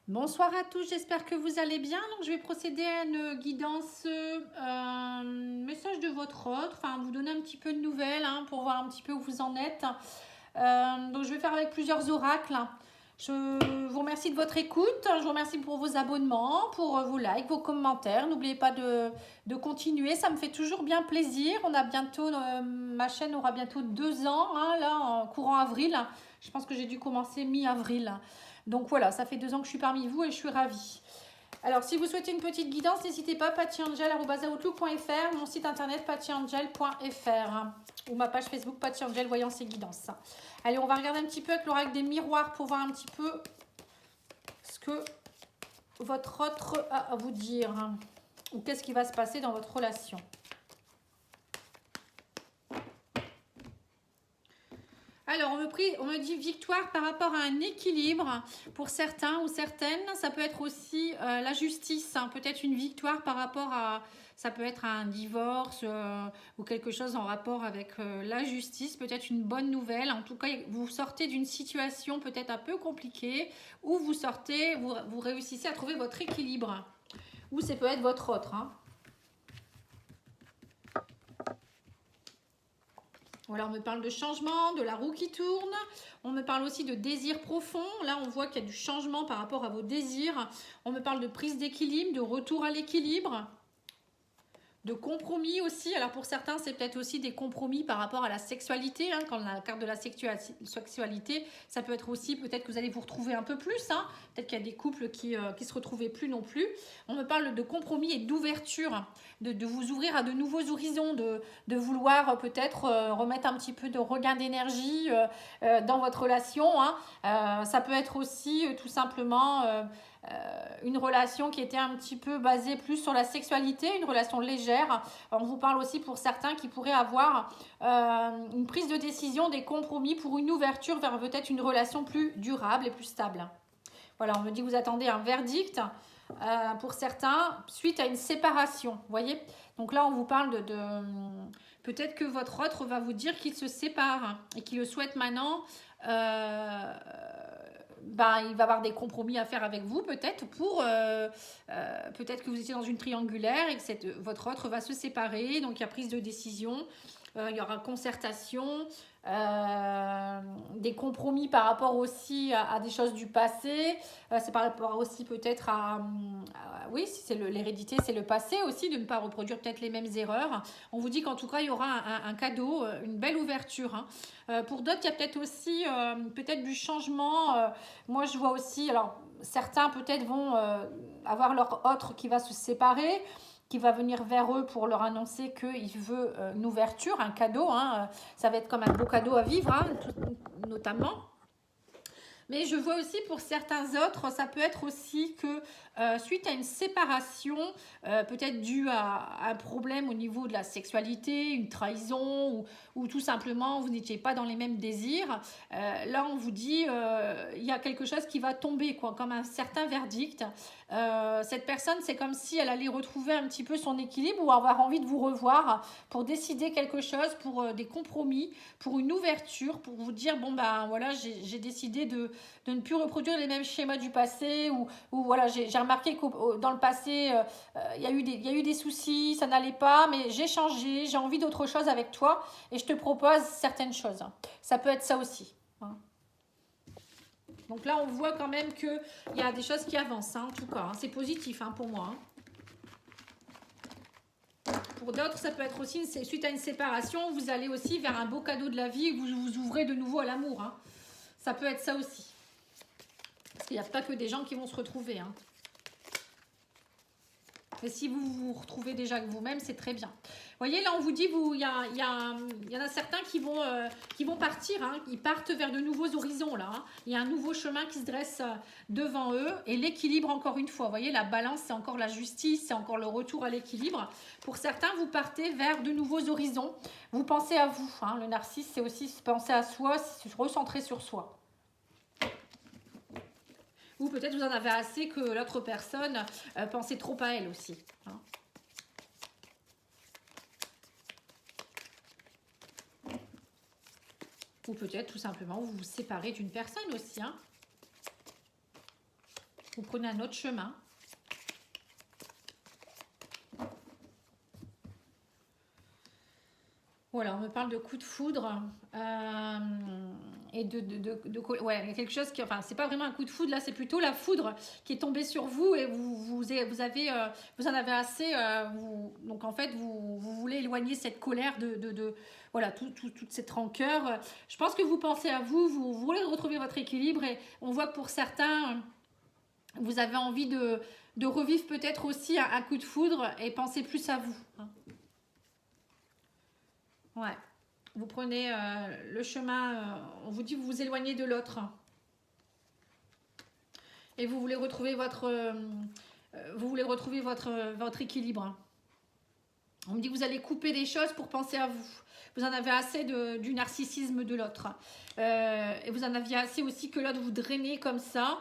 Bonsoir à tous, j'espère que vous allez bien. Donc, je vais procéder à une guidance, message de votre autre, enfin vous donner un petit peu de nouvelles pour voir un petit peu où vous en êtes. Donc, je vais faire avec plusieurs oracles. Je vous remercie de votre écoute, je vous remercie pour vos abonnements, pour vos likes, vos commentaires. N'oubliez pas de continuer, ça me fait toujours bien plaisir. On a bientôt, ma chaîne aura bientôt 2 ans, là, en courant avril. Je pense que j'ai dû commencer mi-avril. Donc voilà, ça fait 2 ans que je suis parmi vous et je suis ravie. Alors, si vous souhaitez une petite guidance, n'hésitez pas, pattyangel@outlook.fr, mon site internet pattyangel.fr ou ma page Facebook pattyangel voyance et guidance. Allez, on va regarder un petit peu avec l'oracle des miroirs pour voir un petit peu ce que votre autre a à vous dire ou qu'est-ce qui va se passer dans votre relation. Alors, on me dit victoire par rapport à un équilibre pour certains ou certaines. Ça peut être aussi la justice, peut-être une victoire par rapport à... Ça peut être un divorce ou quelque chose en rapport avec la justice. Peut-être une bonne nouvelle. En tout cas, vous sortez d'une situation peut-être un peu compliquée ou vous réussissez à trouver votre équilibre. Ou ça peut être votre autre. Voilà, on me parle de changement, de la roue qui tourne. On me parle aussi de désir profond. Là, on voit qu'il y a du changement par rapport à vos désirs. On me parle de prise d'équilibre, de retour à l'équilibre. De compromis aussi. Alors pour certains, c'est peut-être aussi des compromis par rapport à la sexualité. Quand la carte de la sexualité, ça peut être aussi peut-être que vous allez vous retrouver un peu plus. Peut-être qu'il y a des couples qui se retrouvaient plus non plus. On me parle de compromis et d'ouverture, de vous ouvrir à de nouveaux horizons, de vouloir peut-être remettre un petit peu de regain d'énergie dans votre relation. Ça peut être aussi tout simplement... une relation qui était un petit peu basée plus sur la sexualité, une relation légère. On vous parle aussi pour certains qui pourraient avoir une prise de décision, des compromis pour une ouverture vers peut-être une relation plus durable et plus stable. Voilà, on me dit que vous attendez un verdict pour certains suite à une séparation. Vous voyez? Donc là, on vous parle peut-être que votre autre va vous dire qu'il se sépare et qu'il le souhaite maintenant. Il va avoir des compromis à faire avec vous peut-être pour peut-être que vous étiez dans une triangulaire et que votre autre va se séparer, donc il y a prise de décision, il y aura concertation, des compromis par rapport aussi à des choses du passé, c'est par rapport aussi peut-être oui, si c'est l'hérédité, c'est le passé aussi, de ne pas reproduire peut-être les mêmes erreurs. On vous dit qu'en tout cas il y aura un cadeau, une belle ouverture. Pour d'autres, il y a peut-être aussi peut-être du changement. Moi, je vois aussi, alors certains peut-être vont avoir leur autre qui va se séparer, qui va venir vers eux pour leur annoncer qu'il veut une ouverture, un cadeau. Ça va être comme un beau cadeau à vivre, notamment. Mais je vois aussi pour certains autres, ça peut être aussi que suite à une séparation, peut-être due à un problème au niveau de la sexualité, une trahison, ou tout simplement vous n'étiez pas dans les mêmes désirs, là on vous dit il y a quelque chose qui va tomber, comme un certain verdict. Cette personne, c'est comme si elle allait retrouver un petit peu son équilibre ou avoir envie de vous revoir pour décider quelque chose, pour des compromis, pour une ouverture, pour vous dire bon ben voilà, j'ai décidé de ne plus reproduire les mêmes schémas du passé, ou voilà, j'ai remarqué que dans le passé il y a eu des soucis, ça n'allait pas, mais j'ai changé, j'ai envie d'autre chose avec toi et je te propose certaines choses. Ça peut être ça aussi. Donc là, on voit quand même qu'il y a des choses qui avancent, en tout cas. C'est positif pour moi. Pour d'autres, ça peut être aussi, suite à une séparation, vous allez aussi vers un beau cadeau de la vie et vous vous ouvrez de nouveau à l'amour. Ça peut être ça aussi. Parce qu'il n'y a pas que des gens qui vont se retrouver. Mais si vous vous retrouvez déjà avec vous-même, c'est très bien. Vous voyez, là, on vous dit, il y en a certains qui vont partir. Ils partent vers de nouveaux horizons, là. Il y a un nouveau chemin qui se dresse devant eux. Et l'équilibre, encore une fois. Vous voyez, la balance, c'est encore la justice, c'est encore le retour à l'équilibre. Pour certains, vous partez vers de nouveaux horizons. Vous pensez à vous. Le narcisse, c'est aussi se penser à soi, se recentrer sur soi. Ou peut-être vous en avez assez que l'autre personne pensait trop à elle aussi. Ou peut-être tout simplement vous vous séparez d'une personne aussi. Vous prenez un autre chemin. Voilà, on me parle de coup de foudre et ouais, il y a quelque chose qui, enfin, c'est pas vraiment un coup de foudre là, c'est plutôt la foudre qui est tombée sur vous et vous en avez assez. Donc en fait, vous voulez éloigner cette colère voilà, toute cette rancœur. Je pense que vous pensez à vous, vous voulez retrouver votre équilibre et on voit que pour certains, vous avez envie de revivre peut-être aussi un coup de foudre et penser plus à vous. Hein. Ouais. Vous prenez le chemin, on vous dit vous vous éloignez de l'autre. Et vous voulez retrouver votre équilibre. On me dit que vous allez couper des choses pour penser à vous. Vous en avez assez du narcissisme de l'autre. Et vous en aviez assez aussi que l'autre vous drainez comme ça.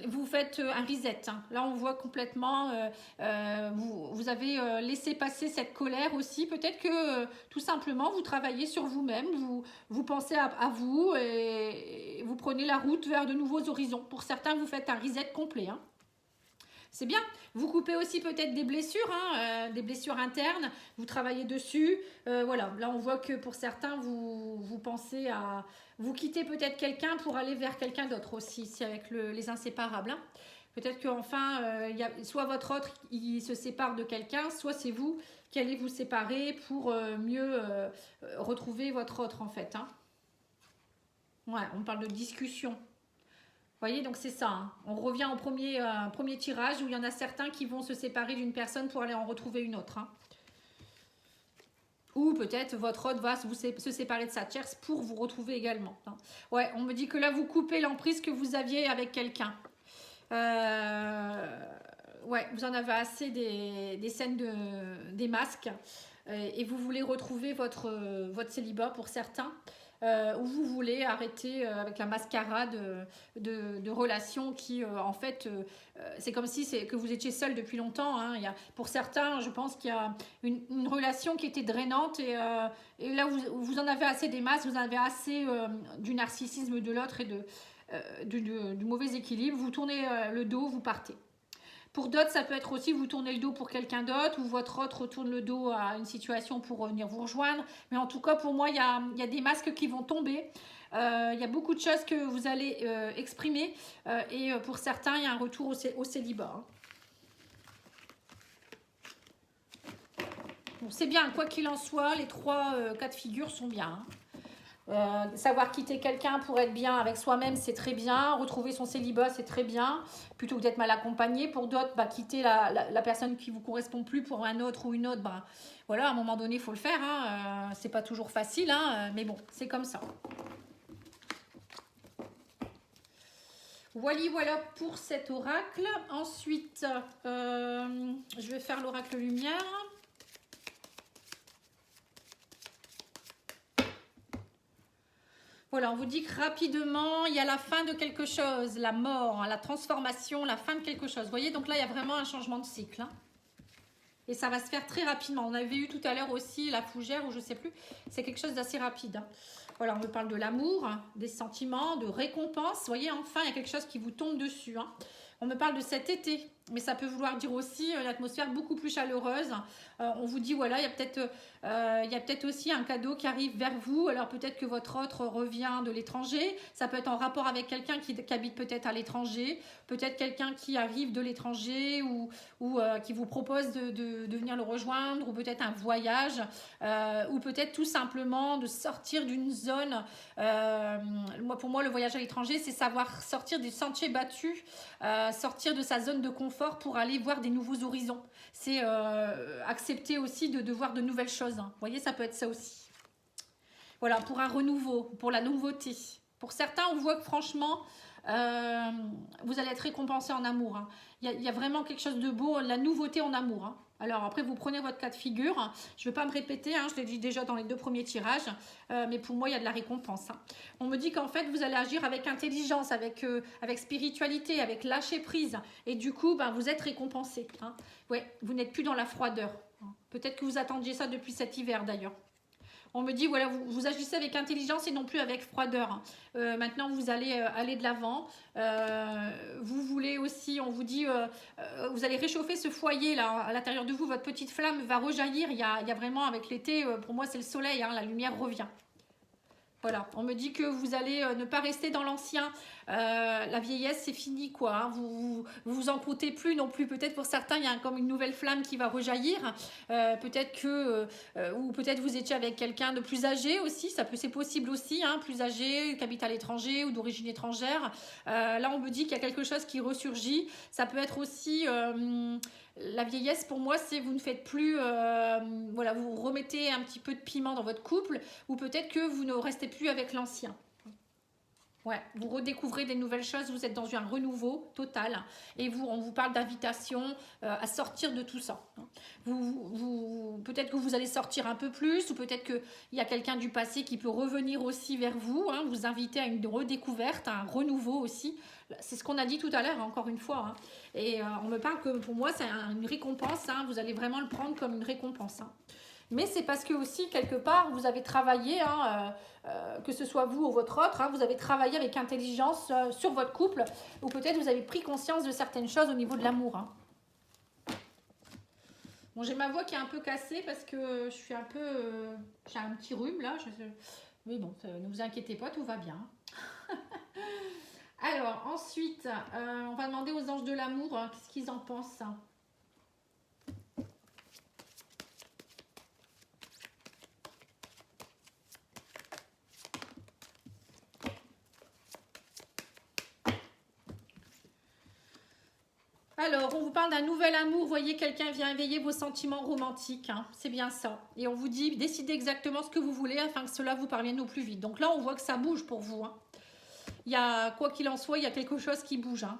Vous faites un reset. Là, on voit complètement, vous avez laissé passer cette colère aussi. Peut-être que tout simplement, vous travaillez sur vous-même, vous pensez à vous et vous prenez la route vers de nouveaux horizons. Pour certains, vous faites un reset complet. Hein. C'est bien. Vous coupez aussi peut-être des blessures, des blessures internes. Vous travaillez dessus. Voilà. Là, on voit que pour certains, vous pensez à... Vous quittez peut-être quelqu'un pour aller vers quelqu'un d'autre aussi. C'est avec les inséparables. Hein. Peut-être qu'enfin, soit votre autre, il se sépare de quelqu'un, soit c'est vous qui allez vous séparer pour mieux retrouver votre autre, en fait. Hein. Ouais, on parle de discussion. Vous voyez, donc c'est ça. Hein. On revient au premier tirage où il y en a certains qui vont se séparer d'une personne pour aller en retrouver une autre. Hein. Ou peut-être votre autre va se séparer de sa tierce pour vous retrouver également. Hein. Ouais, on me dit que là, vous coupez l'emprise que vous aviez avec quelqu'un. Ouais, vous en avez assez des scènes des masques. Et vous voulez retrouver votre célibat pour certains. Où vous voulez arrêter avec la mascarade de relations qui, en fait, c'est comme si que vous étiez seul depuis longtemps. Hein. Pour certains, je pense qu'il y a une relation qui était drainante et là, vous en avez assez des masques, vous en avez assez du narcissisme de l'autre et du mauvais équilibre. Vous tournez le dos, vous partez. Pour d'autres, ça peut être aussi vous tournez le dos pour quelqu'un d'autre ou votre autre retourne le dos à une situation pour venir vous rejoindre. Mais en tout cas, pour moi, il y a des masques qui vont tomber. Il y a beaucoup de choses que vous allez exprimer. Et pour certains, il y a un retour au célibat. Hein. Bon, c'est bien, quoi qu'il en soit, les trois cas de figure sont bien. Hein. Savoir quitter quelqu'un pour être bien avec soi-même, c'est très bien. Retrouver son célibat, c'est très bien. Plutôt que d'être mal accompagné. Pour d'autres, quitter la personne qui ne vous correspond plus pour un autre ou une autre, voilà, à un moment donné, il faut le faire. Hein. C'est pas toujours facile, hein, mais bon, c'est comme ça. Voilà pour cet oracle. Ensuite, je vais faire l'oracle lumière. Voilà, on vous dit que rapidement, il y a la fin de quelque chose, la mort, la transformation, la fin de quelque chose. Vous voyez, donc là, il y a vraiment un changement de cycle. Hein. Et ça va se faire très rapidement. On avait eu tout à l'heure aussi la fougère, ou je ne sais plus. C'est quelque chose d'assez rapide. Hein. Voilà, on me parle de l'amour, des sentiments, de récompense. Vous voyez, enfin, il y a quelque chose qui vous tombe dessus. Hein. On me parle de cet été, mais ça peut vouloir dire aussi une atmosphère beaucoup plus chaleureuse. On vous dit, voilà, il y a peut-être aussi un cadeau qui arrive vers vous. Alors peut-être que votre autre revient de l'étranger. Ça peut être en rapport avec quelqu'un qui habite peut-être à l'étranger. Peut-être quelqu'un qui arrive de l'étranger ou qui vous propose de venir le rejoindre. Ou peut-être un voyage. Ou peut-être tout simplement de sortir d'une zone. Pour moi, le voyage à l'étranger, c'est savoir sortir des sentiers battus. Sortir de sa zone de confort pour aller voir des nouveaux horizons. C'est accepter aussi de voir de nouvelles choses. Hein. Vous voyez, ça peut être ça aussi. Voilà, pour un renouveau, pour la nouveauté. Pour certains, on voit que franchement, vous allez être récompensé en amour. Hein. Il y a vraiment quelque chose de beau, la nouveauté en amour. Hein. Alors après, vous prenez votre cas de figure. Je ne vais pas me répéter, hein, je l'ai dit déjà dans les 2 premiers tirages. Mais pour moi, il y a de la récompense. Hein. On me dit qu'en fait, vous allez agir avec intelligence, avec spiritualité, avec lâcher prise. Et du coup, vous êtes récompensé. Hein. Ouais, vous n'êtes plus dans la froideur. Hein. Peut-être que vous attendiez ça depuis cet hiver d'ailleurs. On me dit, voilà, vous agissez avec intelligence et non plus avec froideur. Maintenant, vous allez aller de l'avant. Vous voulez aussi, on vous dit, vous allez réchauffer ce foyer là, à l'intérieur de vous, votre petite flamme va rejaillir. Il y a vraiment, avec l'été, pour moi c'est le soleil, hein, la lumière revient. Voilà, on me dit que vous allez ne pas rester dans l'ancien. La vieillesse, c'est fini, quoi. Hein. Vous en comptez plus non plus. Peut-être pour certains, il y a comme une nouvelle flamme qui va rejaillir. Peut-être que, ou peut-être vous étiez avec quelqu'un de plus âgé aussi. C'est possible aussi, hein, plus âgé, qui habite à l'étranger ou d'origine étrangère. Là, on me dit qu'il y a quelque chose qui ressurgit. Ça peut être aussi... la vieillesse, pour moi, c'est vous ne faites plus... voilà, vous remettez un petit peu de piment dans votre couple, ou peut-être que vous ne restez plus avec l'ancien. Ouais, vous redécouvrez des nouvelles choses, vous êtes dans un renouveau total, et on vous parle d'invitation à sortir de tout ça. Peut-être que vous allez sortir un peu plus, ou peut-être qu'il y a quelqu'un du passé qui peut revenir aussi vers vous, hein, vous inviter à une redécouverte, à un renouveau aussi. C'est ce qu'on a dit tout à l'heure, encore une fois. Hein. Et on me parle que pour moi, c'est une récompense, hein, vous allez vraiment le prendre comme une récompense. Hein. Mais c'est parce que aussi, quelque part, vous avez travaillé, hein, que ce soit vous ou votre autre, hein, vous avez travaillé avec intelligence sur votre couple, ou peut-être vous avez pris conscience de certaines choses au niveau de l'amour. Hein. Bon, j'ai ma voix qui est un peu cassée parce que je suis un peu... j'ai un petit rhume là. Mais bon, ne vous inquiétez pas, tout va bien. Alors, ensuite, on va demander aux anges de l'amour, hein, qu'est-ce qu'ils en pensent. Alors, on vous parle d'un nouvel amour. Vous voyez, quelqu'un vient éveiller vos sentiments romantiques. Hein, c'est bien ça. Et on vous dit, décidez exactement ce que vous voulez afin que cela vous parvienne au plus vite. Donc là, on voit que ça bouge pour vous. Hein. Il y a, quoi qu'il en soit, il y a quelque chose qui bouge. Hein.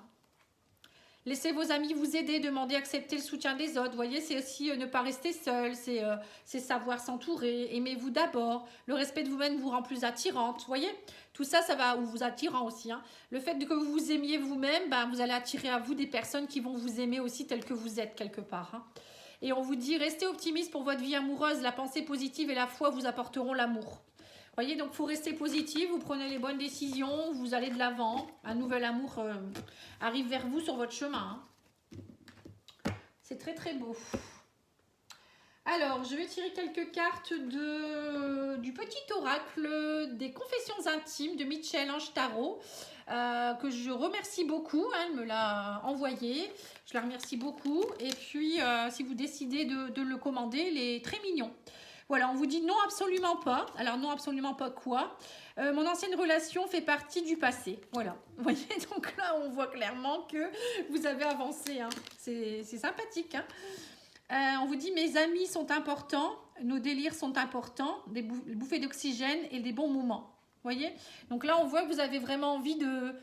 Laissez vos amis vous aider, demandez, accepter le soutien des autres. Vous voyez, c'est aussi ne pas rester seul, c'est savoir s'entourer. Aimez-vous d'abord. Le respect de vous-même vous rend plus attirante. Vous voyez, tout ça, ça va, ou vous attirant aussi. Hein. Le fait que vous vous aimiez vous-même, ben, vous allez attirer à vous des personnes qui vont vous aimer aussi tel que vous êtes quelque part. Hein. Et on vous dit, restez optimiste pour votre vie amoureuse. La pensée positive et la foi vous apporteront l'amour. Voyez, donc il faut rester positif, vous prenez les bonnes décisions, vous allez de l'avant. Un nouvel amour arrive vers vous sur votre chemin. Hein. C'est très très beau. Alors, je vais tirer quelques cartes du petit oracle des confessions intimes de Michel-Ange Tarot, que je remercie beaucoup. Hein, elle me l'a envoyé. Je la remercie beaucoup. Et puis, si vous décidez de le commander, il est très mignon. Voilà, on vous dit non, absolument pas. Alors, non, absolument pas quoi. Mon ancienne relation fait partie du passé. Voilà. Vous voyez, donc là, on voit clairement que vous avez avancé. Hein. C'est sympathique. Hein. On vous dit, mes amis sont importants, nos délires sont importants, des bouffées d'oxygène et des bons moments. Vous voyez? Donc là, on voit que vous avez vraiment envie de...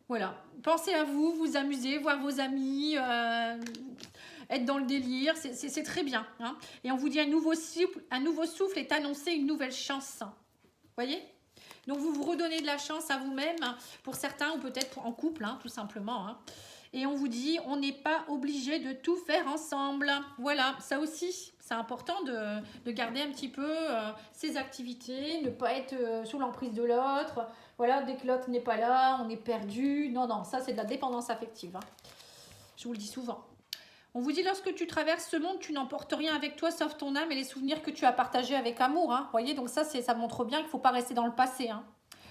Voilà. Pensez à vous, vous amuser, voir vos amis... être dans le délire, c'est très bien. Hein. Et on vous dit un nouveau souffle est annoncé, une nouvelle chance. Vous voyez? Donc vous vous redonnez de la chance à vous-même, pour certains, ou peut-être en couple, hein, tout simplement. Hein. Et on vous dit, on n'est pas obligé de tout faire ensemble. Voilà, ça aussi, c'est important de garder un petit peu ses activités, ne pas être sous l'emprise de l'autre. Voilà, dès que l'autre n'est pas là, on est perdu. Non, non, ça c'est de la dépendance affective. Hein. Je vous le dis souvent. On vous dit, lorsque tu traverses ce monde, tu n'emportes rien avec toi sauf ton âme et les souvenirs que tu as partagés avec amour. Hein. Vous voyez, donc ça montre bien qu'il ne faut pas rester dans le passé. Hein.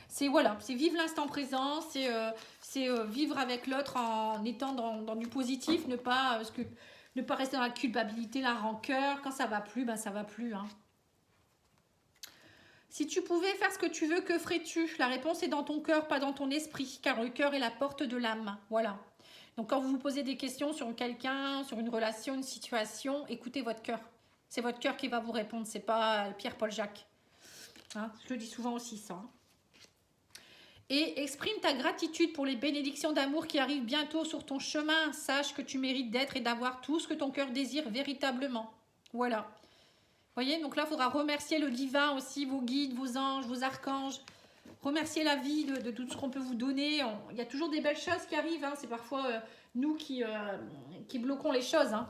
C'est voilà, c'est vivre l'instant présent, c'est vivre avec l'autre en étant dans du positif, ne pas rester dans la culpabilité, la rancœur. Quand ça va plus, ben ça va plus. Hein. Si tu pouvais faire ce que tu veux, que ferais-tu? La réponse est dans ton cœur, pas dans ton esprit, car le cœur est la porte de l'âme. Voilà. Donc, quand vous vous posez des questions sur quelqu'un, sur une relation, une situation, écoutez votre cœur. C'est votre cœur qui va vous répondre, c'est pas Pierre-Paul Jacques. Hein, je le dis souvent aussi, ça. Hein. Et exprime ta gratitude pour les bénédictions d'amour qui arrivent bientôt sur ton chemin. Sache que tu mérites d'être et d'avoir tout ce que ton cœur désire véritablement. Voilà. Vous voyez, donc là, il faudra remercier le divin aussi, vos guides, vos anges, vos archanges. Remercier la vie de tout ce qu'on peut vous donner. Il y a toujours des belles choses qui arrivent. Hein. C'est parfois nous qui bloquons les choses. Hein.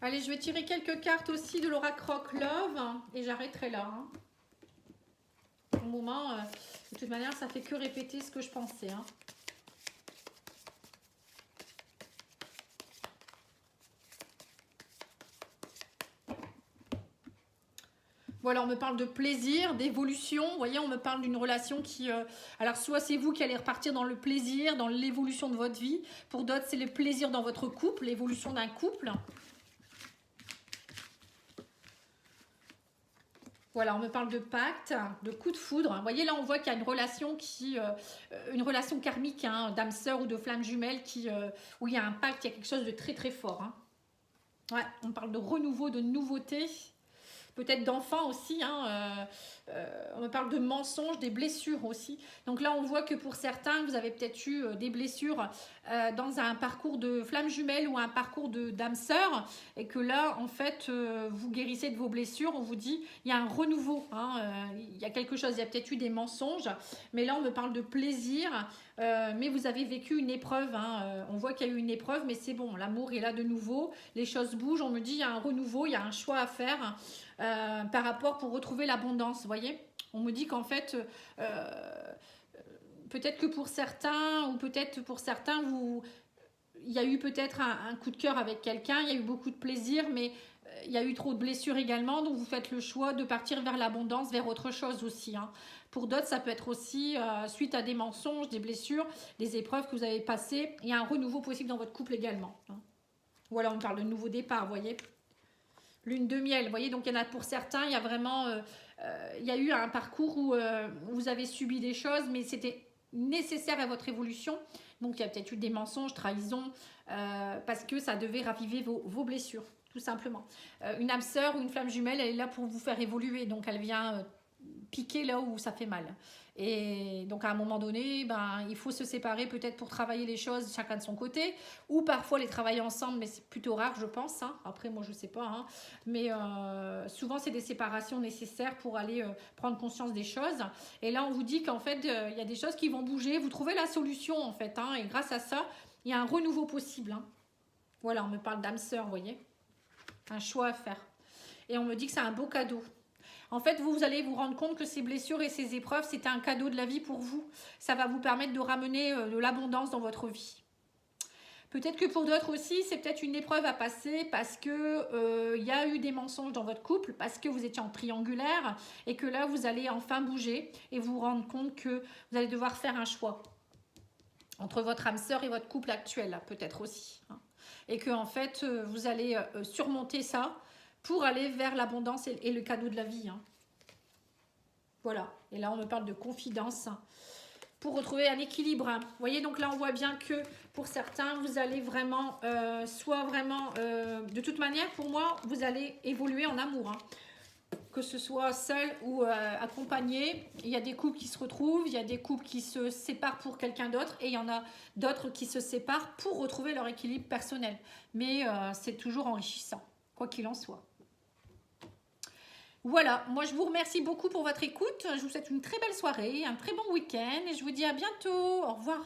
Allez, je vais tirer quelques cartes aussi de l'oracle Rock Love. Et j'arrêterai là. Hein. Pour le moment, de toute manière, ça fait que répéter ce que je pensais. Hein. Voilà, on me parle de plaisir, d'évolution. Vous voyez, on me parle d'une relation qui... alors, soit c'est vous qui allez repartir dans le plaisir, dans l'évolution de votre vie. Pour d'autres, c'est le plaisir dans votre couple, l'évolution d'un couple. Voilà, on me parle de pacte, de coup de foudre. Vous voyez, là, on voit qu'il y a une relation une relation karmique, hein, d'âme sœur ou de flamme jumelle, où il y a un pacte, il y a quelque chose de très très fort. Hein. Ouais, on parle de renouveau, de nouveauté. Peut-être d'enfants aussi, hein, on me parle de mensonges, des blessures aussi. Donc là, on voit que pour certains, vous avez peut-être eu des blessures dans un parcours de flamme jumelle ou un parcours d'âme sœur, et que là, en fait, vous guérissez de vos blessures. On vous dit, il y a un renouveau, hein, il y a quelque chose, il y a peut-être eu des mensonges, mais là, on me parle de plaisir, mais vous avez vécu une épreuve, hein, on voit qu'il y a eu une épreuve, mais c'est bon, l'amour est là de nouveau, les choses bougent, on me dit, il y a un renouveau, il y a un choix à faire. Par rapport pour retrouver l'abondance, vous voyez, on me dit qu'en fait peut-être que pour certains ou peut-être pour certains il y a eu peut-être un coup de cœur avec quelqu'un, il y a eu beaucoup de plaisir, mais il y a eu trop de blessures également, donc vous faites le choix de partir vers l'abondance, vers autre chose aussi, hein. Pour d'autres, ça peut être aussi suite à des mensonges, des blessures, des épreuves que vous avez passées, il y a un renouveau possible dans votre couple également, hein. Voilà, on parle de nouveau départ, vous voyez. Lune de miel, vous voyez, donc il y en a pour certains, il y a vraiment, il y a eu un parcours où vous avez subi des choses, mais c'était nécessaire à votre évolution. Donc il y a peut-être eu des mensonges, trahisons, parce que ça devait raviver vos blessures, tout simplement. Une âme sœur ou une flamme jumelle, elle est là pour vous faire évoluer, donc elle vient piquer là où ça fait mal. Et donc à un moment donné, ben, il faut se séparer peut-être pour travailler les choses chacun de son côté, ou parfois les travailler ensemble, mais c'est plutôt rare je pense, hein. Après moi je sais pas, hein. Mais souvent c'est des séparations nécessaires pour aller prendre conscience des choses. Et là on vous dit qu'en fait il y a des choses qui vont bouger, vous trouvez la solution en fait, hein. Et grâce à ça il y a un renouveau possible, hein. Voilà, on me parle d'âme sœur, vous voyez, un choix à faire. Et on me dit que c'est un beau cadeau. En fait, vous allez vous rendre compte que ces blessures et ces épreuves, c'est un cadeau de la vie pour vous. Ça va vous permettre de ramener de l'abondance dans votre vie. Peut-être que pour d'autres aussi, c'est peut-être une épreuve à passer parce que y a eu des mensonges dans votre couple, parce que vous étiez en triangulaire et que là, vous allez enfin bouger et vous rendre compte que vous allez devoir faire un choix entre votre âme sœur et votre couple actuel, peut-être aussi, hein. Et que en fait, vous allez surmonter ça pour aller vers l'abondance et le cadeau de la vie, hein. Voilà, et là on me parle de confidence pour retrouver un équilibre, hein. Vous voyez, donc là on voit bien que pour certains, vous allez vraiment, de toute manière, pour moi, vous allez évoluer en amour, hein. Que ce soit seul ou accompagné. Il y a des couples qui se retrouvent, il y a des couples qui se séparent pour quelqu'un d'autre et il y en a d'autres qui se séparent pour retrouver leur équilibre personnel. Mais c'est toujours enrichissant, quoi qu'il en soit. Voilà, moi je vous remercie beaucoup pour votre écoute. Je vous souhaite une très belle soirée, un très bon week-end et je vous dis à bientôt. Au revoir.